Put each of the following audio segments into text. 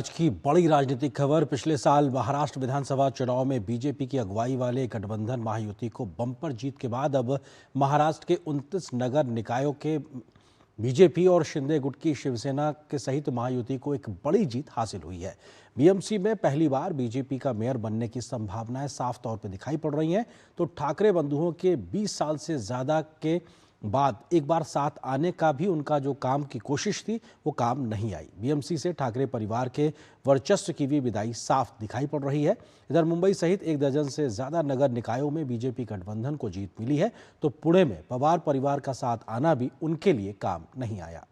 आज की बड़ी राजनीतिक खबर। पिछले साल महाराष्ट्र विधानसभा चुनाव में बीजेपी की अगुवाई वाले गठबंधन महायुति को बम्पर जीत के बाद अब महाराष्ट्र के 29 नगर निकायों के बीजेपी और शिंदे गुट की शिवसेना के सहित महायुति को एक बड़ी जीत हासिल हुई है। बीएमसी में पहली बार बीजेपी का मेयर बनने की संभावनाएं साफ तौर पर दिखाई पड़ रही हैं, तो ठाकरे बंधुओं के 20 साल से ज्यादा के बाद एक बार साथ आने का भी उनका जो काम की कोशिश थी वो काम नहीं आई। बीएमसी से ठाकरे परिवार के वर्चस्व की भी विदाई साफ दिखाई पड़ रही है। इधर मुंबई सहित 1 दर्जन से ज्यादा नगर निकायों में बीजेपी गठबंधन को जीत मिली है, तो पुणे में पवार परिवार का साथ आना भी उनके लिए काम नहीं आया।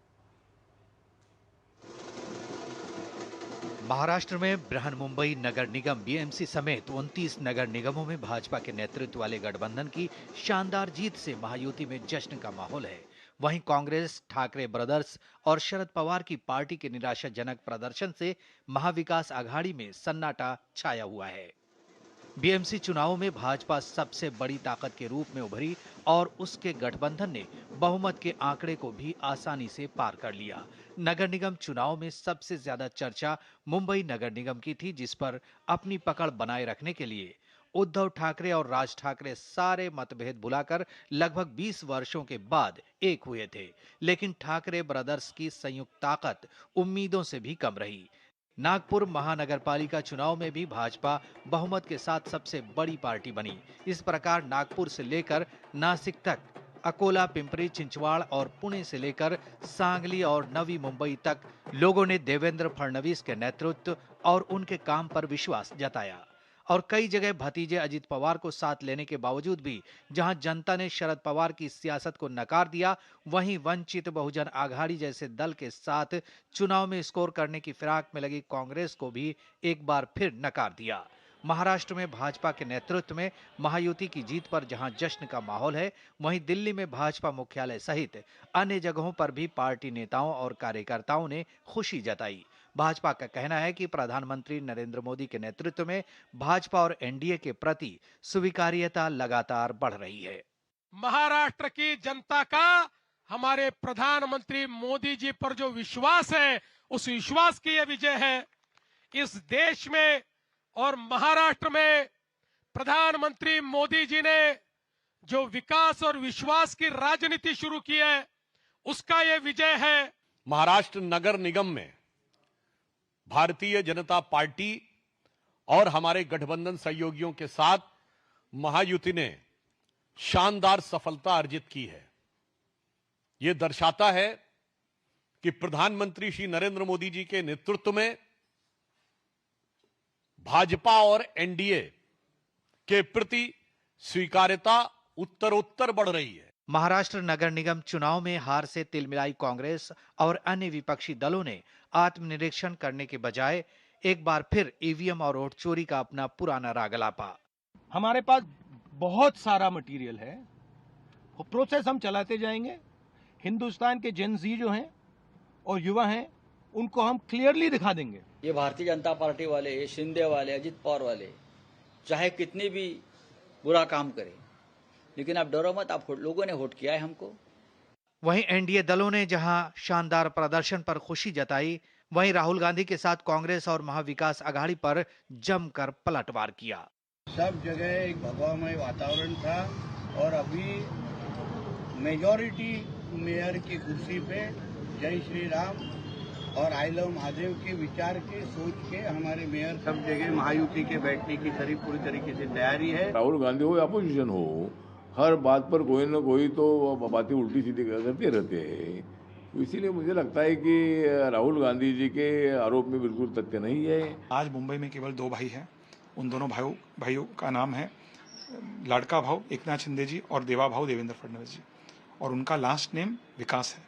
महाराष्ट्र में बृहन्मुंबई नगर निगम बीएमसी समेत 29 नगर निगमों में भाजपा के नेतृत्व वाले गठबंधन की शानदार जीत से महायुति में जश्न का माहौल है। वहीं कांग्रेस, ठाकरे ब्रदर्स और शरद पवार की पार्टी के निराशाजनक प्रदर्शन से महाविकास आघाड़ी में सन्नाटा छाया हुआ है। बीएमसी चुनावों में भाजपा सबसे बड़ी ताकत के रूप में उभरी और उसके गठबंधन ने बहुमत के आंकड़े को भी आसानी से पार कर लिया। नगर निगम चुनाव में सबसे ज्यादा चर्चा मुंबई नगर निगम की थी, जिस पर अपनी पकड़ बनाए रखने के लिए उद्धव ठाकरे और राज ठाकरे सारे मतभेद भुलाकर लगभग 20 वर्षों के बाद एक हुए थे। लेकिन ठाकरे ब्रदर्स की संयुक्त ताकत उम्मीदों से भी कम रही। नागपुर महानगरपालिका चुनाव में भी भाजपा बहुमत के साथ सबसे बड़ी पार्टी बनी। इस प्रकार नागपुर से लेकर नासिक तक, अकोला, पिंपरी चिंचवाड़ और पुणे से लेकर सांगली और नवी मुंबई तक लोगों ने देवेंद्र फडणवीस के नेतृत्व और उनके काम पर विश्वास जताया। और कई जगह भतीजे अजित पवार को साथ लेने के बावजूद भी जहां जनता ने शरद पवार की सियासत को नकार दिया, वहीं वंचित बहुजन आघाड़ी जैसे दल के साथ चुनाव में स्कोर करने की फिराक में लगी कांग्रेस को भी एक बार फिर नकार दिया। महाराष्ट्र में भाजपा के नेतृत्व में महायुति की जीत पर जहां जश्न का माहौल है, वहीं दिल्ली में भाजपा मुख्यालय सहित अन्य जगहों पर भी पार्टी नेताओं और कार्यकर्ताओं ने खुशी जताई। भाजपा का कहना है कि प्रधानमंत्री नरेंद्र मोदी के नेतृत्व में भाजपा और एनडीए के प्रति स्वीकार्यता लगातार बढ़ रही है। महाराष्ट्र की जनता का हमारे प्रधानमंत्री मोदी जी पर जो विश्वास है, उस विश्वास की यह विजय है। इस देश में और महाराष्ट्र में प्रधानमंत्री मोदी जी ने जो विकास और विश्वास की राजनीति शुरू की है, उसका यह विजय है। महाराष्ट्र नगर निगम में भारतीय जनता पार्टी और हमारे गठबंधन सहयोगियों के साथ महायुति ने शानदार सफलता अर्जित की है। यह दर्शाता है कि प्रधानमंत्री श्री नरेंद्र मोदी जी के नेतृत्व में भाजपा और एनडीए के प्रति स्वीकार्यता उत्तरोत्तर बढ़ रही है। महाराष्ट्र नगर निगम चुनाव में हार से तिलमिलाई कांग्रेस और अन्य विपक्षी दलों ने आत्मनिरीक्षण करने के बजाय एक बार फिर ईवीएम और वोट चोरी का अपना पुराना राग अलापा। हमारे पास बहुत सारा मटेरियल है, प्रोसेस हम चलाते जाएंगे। हिंदुस्तान के जेन जी जो हैं और युवा हैं, उनको हम क्लियरली दिखा देंगे। ये भारतीय जनता पार्टी वाले, ये शिंदे वाले, अजित पवार वाले चाहे कितनी भी बुरा काम करें, लेकिन आप डरो मत, आप लोगों ने वोट किया है हमको। वहीं एनडीए दलों ने जहां शानदार प्रदर्शन पर खुशी जताई, वहीं राहुल गांधी के साथ कांग्रेस और महाविकास आघाड़ी पर जमकर पलटवार किया। सब जगह एक भगवामय वातावरण था और अभी मेजॉरिटी मेयर की कुर्सी पे जय श्री राम और आई लव महादेव के विचार के सोच के हमारे मेयर सब जगह महायुति के बैठने की पूरी तरीके से तैयारी है। राहुल गांधी हो या अपोजिशन हो, हर बात पर कोई न कोई तो बातें उल्टी सीधी करते रहते हैं। इसीलिए मुझे लगता है कि राहुल गांधी जी के आरोप में बिल्कुल तथ्य नहीं है। आज मुंबई में केवल 2 भाई हैं। उन दोनों भाइयों का नाम है लाडका भाव एकनाथ शिंदे जी और देवा भाव देवेंद्र फडणवीस जी, और उनका लास्ट नेम विकास है।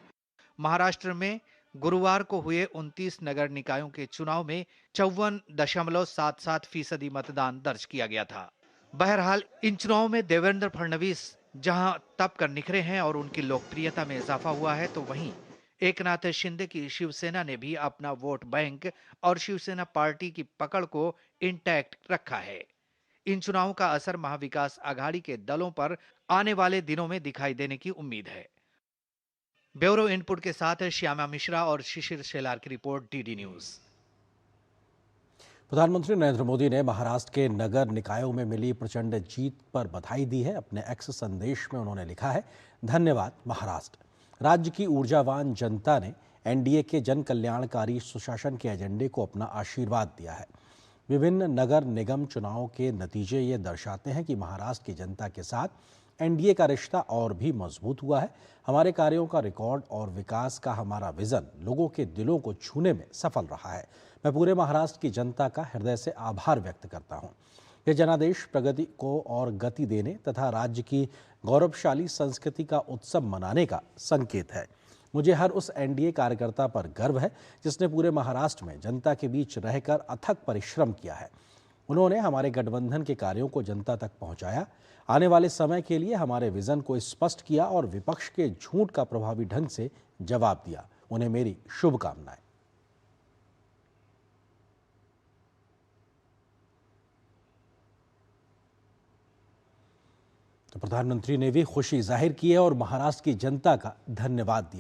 महाराष्ट्र में गुरुवार को हुए 29 नगर निकायों के चुनाव में 54.77% मतदान दर्ज किया गया था। बहरहाल इन चुनावों में देवेंद्र फडणवीस जहां तप कर निखरे हैं और उनकी लोकप्रियता में इजाफा हुआ है, तो वहीं एकनाथ शिंदे की शिवसेना ने भी अपना वोट बैंक और शिवसेना पार्टी की पकड़ को इंटैक्ट रखा है। इन चुनावों का असर महाविकास आघाड़ी के दलों पर आने वाले दिनों में दिखाई देने की उम्मीद है। ब्यूरो इनपुट के साथ श्यामा मिश्रा और शिशिर शेलार की रिपोर्ट, डीडी न्यूज। प्रधानमंत्री नरेंद्र मोदी ने महाराष्ट्र के नगर निकायों में मिली प्रचंड जीत पर बधाई दी है। अपने एक्स संदेश में उन्होंने लिखा है, धन्यवाद महाराष्ट्र। राज्य की ऊर्जावान जनता ने एनडीए के जन कल्याणकारी सुशासन के एजेंडे को अपना आशीर्वाद दिया है। विभिन्न नगर निगम चुनावों के नतीजे ये दर्शाते हैं कि महाराष्ट्र की जनता के साथ एनडीए का रिश्ता और भी मजबूत हुआ है। हमारे कार्यों का रिकॉर्ड और विकास का हमारा विजन लोगों के दिलों को छूने में सफल रहा है। मैं पूरे महाराष्ट्र की जनता का हृदय से आभार व्यक्त करता हूं। यह जनादेश प्रगति को और गति देने तथा राज्य की गौरवशाली संस्कृति का उत्सव मनाने का संकेत है। मुझे हर उस एनडीए कार्यकर्ता पर गर्व है जिसने पूरे महाराष्ट्र में जनता के बीच रहकर अथक परिश्रम किया है। उन्होंने हमारे गठबंधन के कार्यों को जनता तक पहुंचाया, आने वाले समय के लिए हमारे विजन को स्पष्ट किया और विपक्ष के झूठ का प्रभावी ढंग से जवाब दिया। उन्हें मेरी शुभकामनाएं। तो प्रधानमंत्री ने भी खुशी जाहिर की है और महाराष्ट्र की जनता का धन्यवाद दिया।